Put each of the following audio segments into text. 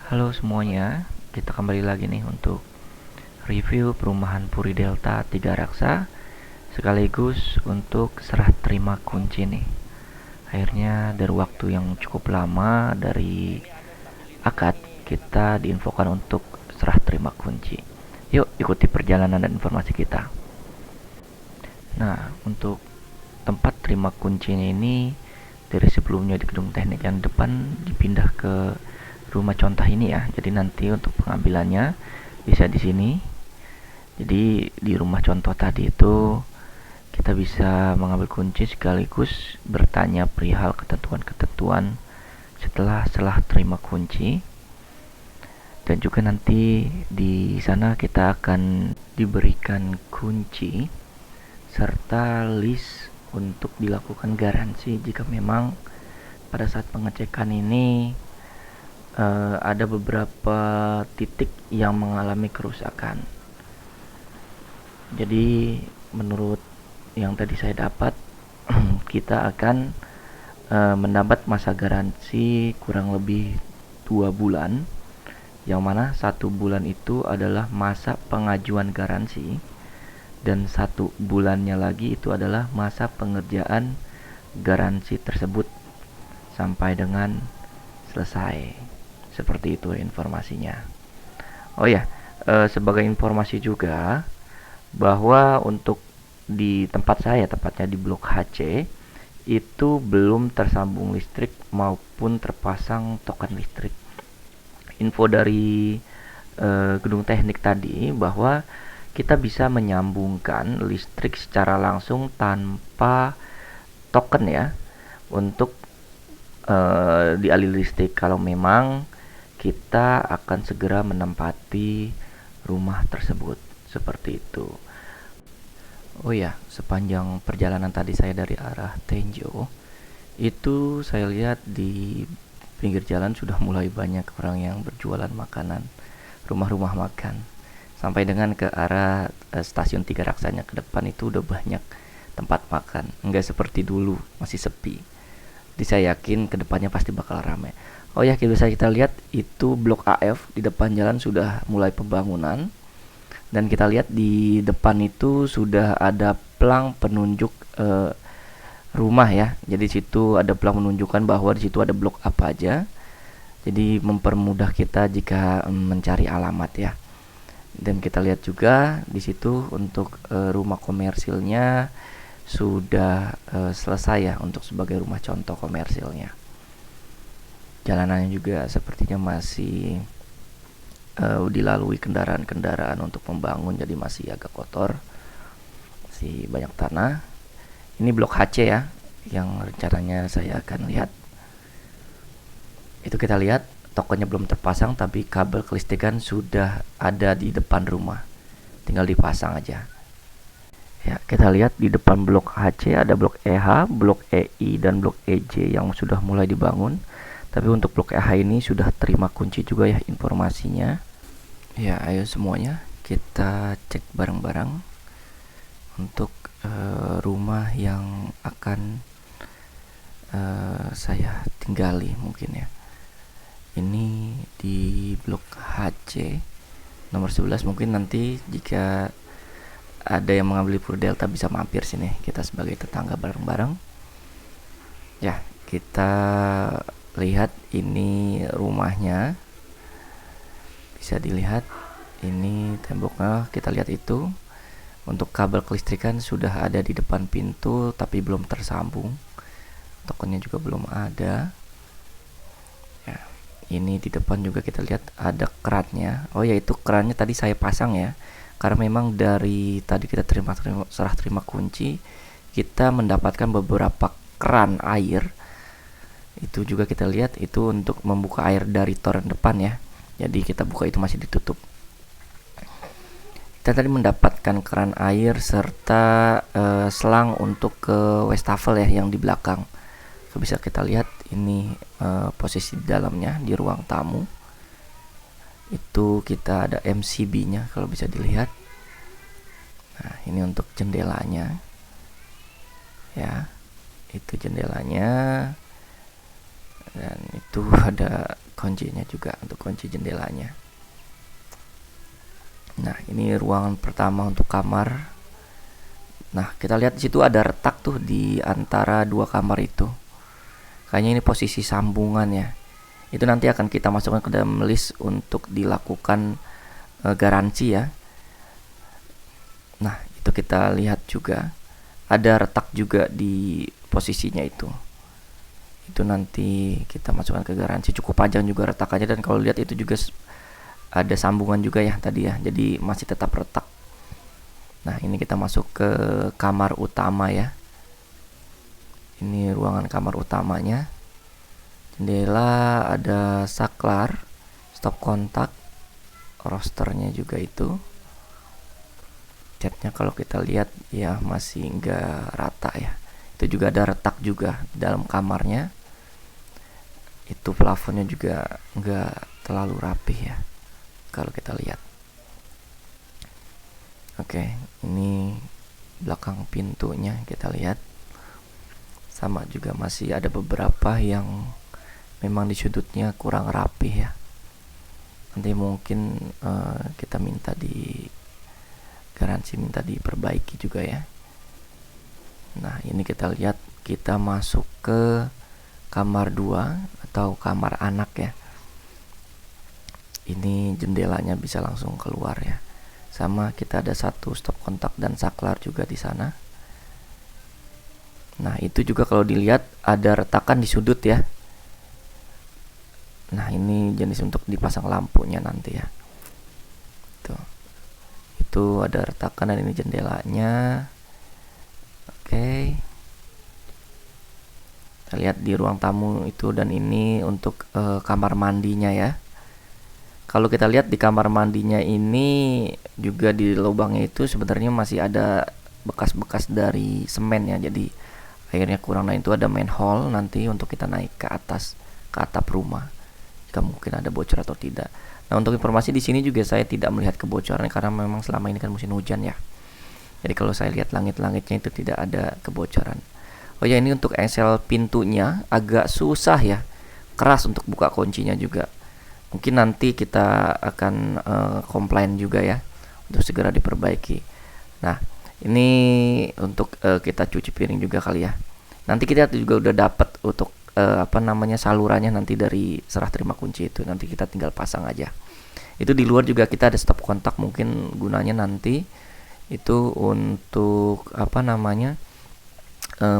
Halo semuanya, kita kembali lagi nih untuk review perumahan Puri Delta Tiga Raksa sekaligus untuk serah terima kunci nih. Akhirnya dari waktu yang cukup lama dari akad kita diinfokan untuk serah terima kunci. Yuk ikuti perjalanan dan informasi kita. Nah, untuk tempat terima kuncinya ini dari sebelumnya di gedung teknik yang depan dipindah ke rumah contoh ini ya. Jadi nanti untuk pengambilannya bisa di sini. Jadi di rumah contoh tadi itu kita bisa mengambil kunci sekaligus bertanya perihal ketentuan-ketentuan setelah terima kunci. Dan juga nanti di sana kita akan diberikan kunci serta list untuk dilakukan garansi jika memang pada saat pengecekan ini ada beberapa titik yang mengalami kerusakan. Jadi menurut yang tadi saya dapat kita akan mendapat masa garansi kurang lebih 2 bulan, yang mana 1 bulan itu adalah masa pengajuan garansi dan 1 bulannya lagi itu adalah masa pengerjaan garansi tersebut sampai dengan selesai. Seperti itu informasinya. Oh ya, sebagai informasi juga bahwa untuk di tempat saya, tepatnya di blok HC, itu belum tersambung listrik maupun terpasang token listrik. Info dari gedung teknik tadi bahwa kita bisa menyambungkan listrik secara langsung tanpa token ya untuk dialih listrik kalau memang kita akan segera menempati rumah tersebut. Seperti itu. Oh ya, sepanjang perjalanan tadi saya dari arah Tenjo, itu saya lihat di pinggir jalan sudah mulai banyak orang yang berjualan makanan, rumah-rumah makan. Sampai dengan ke arah stasiun Tiga Raksanya ke depan itu udah banyak tempat makan. Enggak seperti dulu, masih sepi. Jadi saya yakin ke depannya pasti bakal ramai. Oh ya, bisa kita lihat itu blok AF di depan jalan sudah mulai pembangunan. Dan kita lihat di depan itu sudah ada plang penunjuk rumah ya. Jadi situ ada plang menunjukkan bahwa di situ ada blok apa aja. Jadi mempermudah kita jika mencari alamat ya. Dan kita lihat juga di situ untuk rumah komersilnya sudah selesai ya untuk sebagai rumah contoh komersilnya. Jalanannya juga sepertinya masih dilalui kendaraan-kendaraan untuk membangun, jadi masih agak kotor, masih banyak tanah. Ini blok HC ya yang rencananya saya akan lihat. Itu kita lihat tokonya belum terpasang tapi kabel kelistrikan sudah ada di depan rumah, tinggal dipasang aja ya. Kita lihat di depan blok HC ada blok EH, blok EI, dan blok EJ yang sudah mulai dibangun. Tapi untuk blok EH ini sudah terima kunci juga ya informasinya. Ya, ayo semuanya kita cek bareng-bareng untuk rumah yang akan saya tinggali mungkin ya. Ini di blok HC nomor 11. Mungkin nanti jika ada yang mengambil Puri Delta bisa mampir sini, kita sebagai tetangga bareng-bareng. Ya, kita lihat ini rumahnya. Bisa dilihat ini temboknya, kita lihat itu untuk kabel kelistrikan sudah ada di depan pintu tapi belum tersambung, tokennya juga belum ada ya. Ini di depan juga kita lihat ada kerannya. Oh ya, itu kerannya tadi saya pasang ya, karena memang dari tadi kita serah terima kunci kita mendapatkan beberapa keran air. Itu juga kita lihat itu untuk membuka air dari toren depan ya. Jadi kita buka itu masih ditutup. Kita tadi mendapatkan keran air serta selang untuk ke wastafel ya yang di belakang. Bisa kita lihat ini posisi di dalamnya di ruang tamu. Itu kita ada MCB-nya kalau bisa dilihat. Nah, ini untuk jendelanya. Ya. Itu jendelanya. Dan itu ada kuncinya juga untuk kunci jendelanya. Nah, ini ruangan pertama untuk kamar. Nah, kita lihat di situ ada retak tuh di antara dua kamar itu. Kayaknya ini posisi sambungan ya. Itu nanti akan kita masukkan ke dalam list untuk dilakukan garansi ya. Nah, itu kita lihat juga ada retak juga di posisinya itu. Itu nanti kita masukkan ke garansi. Cukup panjang juga retakannya, dan kalau lihat itu juga ada sambungan juga ya tadi ya. Jadi masih tetap retak. Nah, ini kita masuk ke kamar utama ya. Ini ruangan kamar utamanya. Jendela, ada saklar, stop kontak, rosternya juga itu. Catnya kalau kita lihat ya masih enggak rata ya. Itu juga ada retak juga di dalam kamarnya. Itu plafonnya juga enggak terlalu rapih ya kalau kita lihat. Oke, ini belakang pintunya kita lihat. Sama juga masih ada beberapa yang memang di sudutnya kurang rapih ya. Nanti mungkin kita minta garansi minta diperbaiki juga ya. Nah, ini kita lihat, kita masuk ke kamar 2 atau kamar anak ya. Ini jendelanya bisa langsung keluar ya. Sama kita ada satu stop kontak dan saklar juga di sana. Nah, itu juga kalau dilihat ada retakan di sudut ya. Nah, ini jenis untuk dipasang lampunya nanti ya. Tuh. Itu ada retakan, dan ini jendelanya. Oke. Kita lihat di ruang tamu itu, dan ini untuk kamar mandinya ya. Kalau kita lihat di kamar mandinya ini juga di lubangnya itu sebenarnya masih ada bekas-bekas dari semen ya. Jadi airnya kurang. Nah, itu ada manhole nanti untuk kita naik ke atas, ke atap rumah, jika mungkin ada bocor atau tidak. Nah, untuk informasi di sini juga saya tidak melihat kebocoran karena memang selama ini kan musim hujan ya. Jadi kalau saya lihat langit-langitnya itu tidak ada kebocoran. Oh ya, ini untuk engsel pintunya agak susah ya, keras untuk buka kuncinya juga. Mungkin nanti kita akan komplain juga ya untuk segera diperbaiki. Nah, ini untuk kita cuci piring juga kali ya. Nanti kita juga udah dapat untuk salurannya nanti dari serah terima kunci itu. Nanti kita tinggal pasang aja. Itu di luar juga kita ada stop kontak, mungkin gunanya nanti itu untuk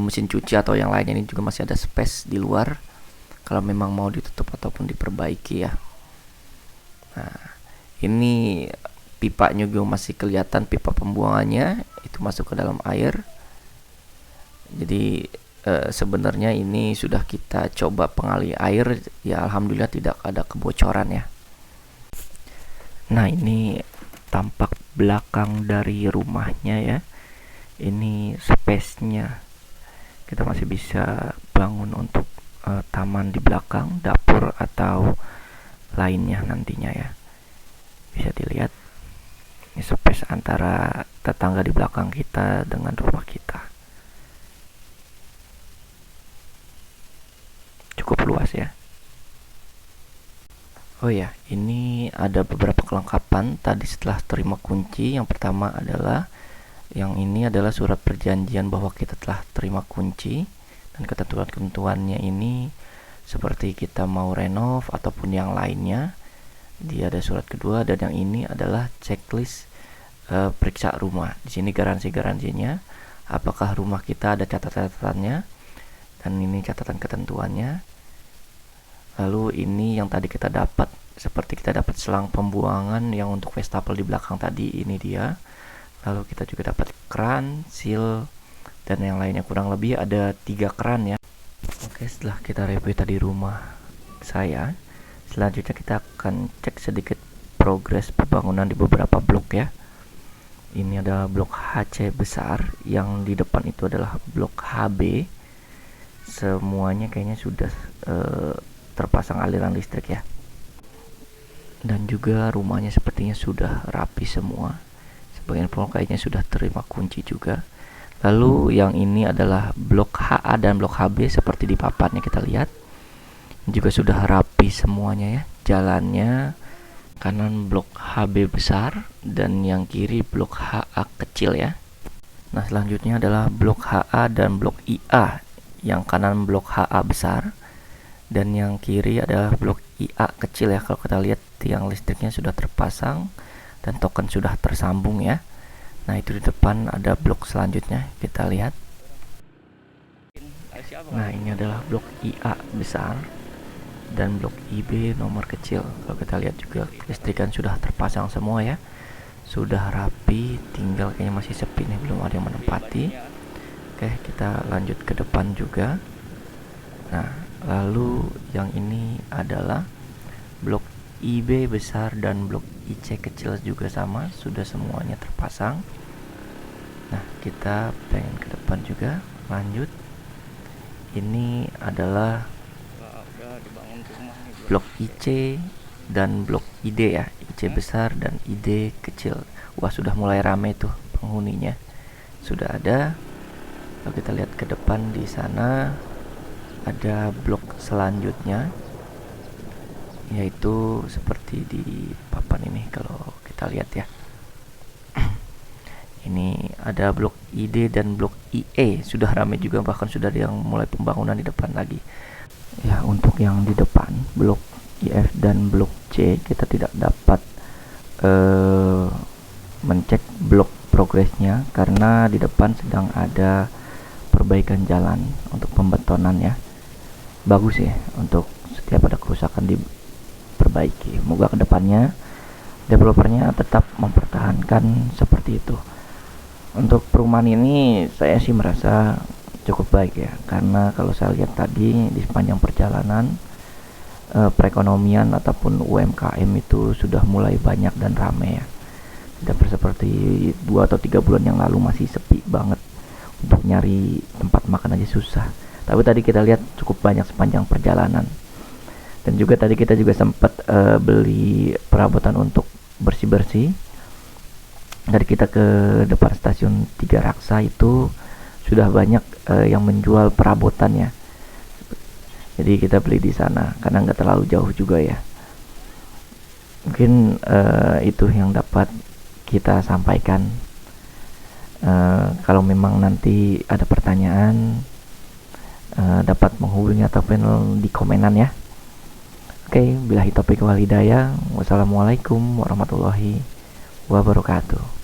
mesin cuci atau yang lainnya. Ini juga masih ada space di luar kalau memang mau ditutup ataupun diperbaiki ya. Nah, ini pipanya juga masih kelihatan, pipa pembuangannya itu masuk ke dalam air. Jadi sebenarnya ini sudah kita coba pengalir air ya, alhamdulillah tidak ada kebocoran ya. Nah, ini tampak belakang dari rumahnya ya. Ini space-nya kita masih bisa bangun untuk taman di belakang, dapur atau lainnya nantinya ya. Bisa dilihat ini space antara tetangga di belakang kita dengan rumah kita. Cukup luas ya. Oh ya, ini ada beberapa kelengkapan tadi setelah terima kunci. Yang pertama adalah surat perjanjian bahwa kita telah terima kunci, dan ketentuan-ketentuannya ini seperti kita mau renov ataupun yang lainnya. Dia ada surat kedua, dan yang ini adalah checklist periksa rumah. Di sini garansi-garansinya, apakah rumah kita ada catatan-catatannya, dan ini catatan ketentuannya. Lalu ini yang tadi kita dapat, seperti kita dapat selang pembuangan yang untuk wastafel di belakang tadi, ini dia. Lalu kita juga dapat keran, seal, dan yang lainnya. Kurang lebih ada 3 keran ya. Oke, setelah kita review tadi rumah saya, selanjutnya kita akan cek sedikit progres pembangunan di beberapa blok ya. Ini adalah blok HC besar, yang di depan itu adalah blok HB. Semuanya kayaknya sudah terpasang aliran listrik ya. Dan juga rumahnya sepertinya sudah rapi semua. Sebagian blok kayaknya sudah terima kunci juga. Lalu yang ini adalah blok HA dan blok HB seperti di papannya kita lihat. Juga sudah rapi semuanya ya, jalannya. Kanan blok HB besar dan yang kiri blok HA kecil ya. Nah, selanjutnya adalah blok HA dan blok IA. Yang kanan blok HA besar dan yang kiri adalah blok IA kecil ya. Kalau kita lihat tiang listriknya sudah terpasang dan token sudah tersambung ya. Nah, itu di depan ada blok selanjutnya, kita lihat. Nah, ini adalah blok IA besar dan blok IB nomor kecil. Kalau kita lihat juga listrikan sudah terpasang semua ya, sudah rapi, tinggal kayaknya masih sepi nih, belum ada yang menempati. Oke, kita lanjut ke depan juga. Nah, lalu yang ini adalah blok IB besar dan blok IC kecil juga sama, sudah semuanya terpasang. Nah, kita pengen ke depan juga, lanjut. Ini adalah blok IC dan blok ID ya, IC besar dan ID kecil. Wah, sudah mulai rame tuh penghuninya, sudah ada. Kalau kita lihat ke depan, di sana ada blok selanjutnya, yaitu seperti di papan ini kalau kita lihat ya. Ini ada blok ID dan blok IE, sudah ramai juga, bahkan sudah ada yang mulai pembangunan di depan lagi. Ya, untuk yang di depan blok IF dan blok C kita tidak dapat mencek blok progresnya karena di depan sedang ada perbaikan jalan untuk pembetonan ya. Bagus ya, untuk setiap ada kerusakan diperbaiki. Moga kedepannya developernya tetap mempertahankan seperti itu. Untuk perumahan ini saya sih merasa cukup baik ya, karena kalau saya lihat tadi di sepanjang perjalanan perekonomian ataupun UMKM itu sudah mulai banyak dan ramai ya. Tidak seperti 2 atau 3 bulan yang lalu masih sepi banget, untuk nyari tempat makan aja susah. Tapi tadi kita lihat cukup banyak sepanjang perjalanan. Dan juga tadi kita juga sempat beli perabotan untuk bersih-bersih. Dari kita ke depan stasiun Tiga Raksa itu sudah banyak yang menjual perabotan ya. Jadi kita beli di sana karena nggak terlalu jauh juga ya. Mungkin itu yang dapat kita sampaikan. Kalau memang nanti ada pertanyaan, dapat menghubungi ataupun di komenan ya. Oke, billahi taufiq wal hidayah. Wassalamualaikum warahmatullahi wabarakatuh.